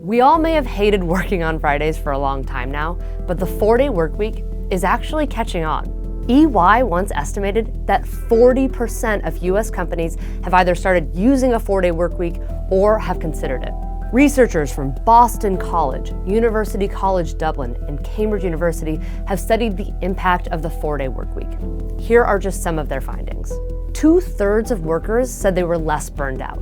We all may have hated working on Fridays for a long time now, but the 4-day workweek is actually catching on. EY once estimated that 40% of US companies have either started using a 4-day workweek or have considered it. Researchers from Boston College, University College Dublin, and Cambridge University have studied the impact of the 4-day workweek. Here are just some of their findings. 2/3 of workers said they were less burned out.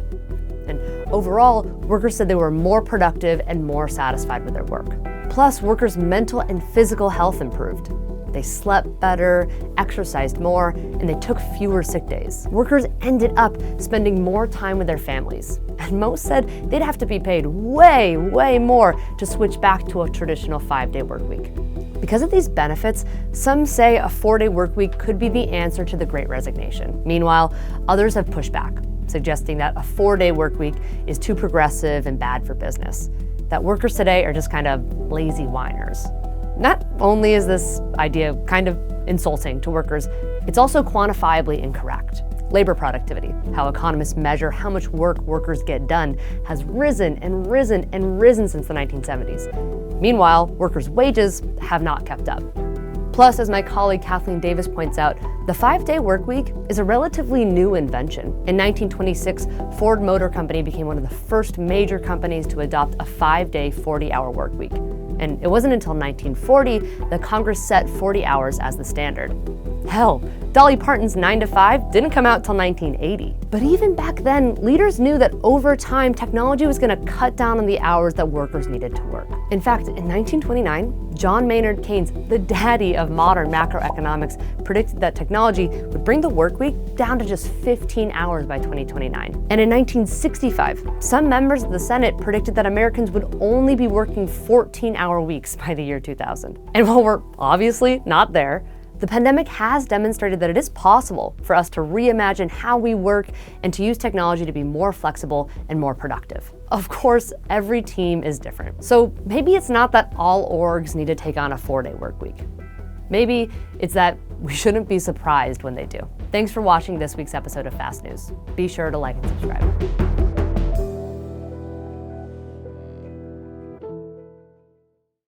And overall, workers said they were more productive and more satisfied with their work. Plus, workers' mental and physical health improved. They slept better, exercised more, and they took fewer sick days. Workers ended up spending more time with their families, and most said they'd have to be paid way more to switch back to a traditional 5-day workweek. Because of these benefits, some say a 4-day workweek could be the answer to the Great Resignation. Meanwhile, others have pushed back, suggesting that a 4-day workweek is too progressive and bad for business, that workers today are just kind of lazy whiners. Not only is this idea kind of insulting to workers, it's also quantifiably incorrect. Labor productivity, how economists measure how much work workers get done, has risen since the 1970s. Meanwhile, workers' wages have not kept up. Plus, as my colleague Kathleen Davis points out, the 5-day workweek is a relatively new invention. In 1926, Ford Motor Company became one of the first major companies to adopt a 5-day, 40-hour workweek. And it wasn't until 1940 that Congress set 40 hours as the standard. Hell, Dolly Parton's 9 to 5 didn't come out till 1980. But even back then, leaders knew that over time, technology was going to cut down on the hours that workers needed to work. In fact, in 1929, John Maynard Keynes, the daddy of modern macroeconomics, predicted that technology would bring the workweek down to just 15 hours by 2029. And in 1965, some members of the Senate predicted that Americans would only be working 14-hour weeks by the year 2000. And while we're obviously not there, the pandemic has demonstrated that it is possible for us to reimagine how we work and to use technology to be more flexible and more productive. Of course, every team is different. So maybe it's not that all orgs need to take on a 4-day workweek. Maybe it's that we shouldn't be surprised when they do. Thanks for watching this week's episode of Fast News. Be sure to like and subscribe.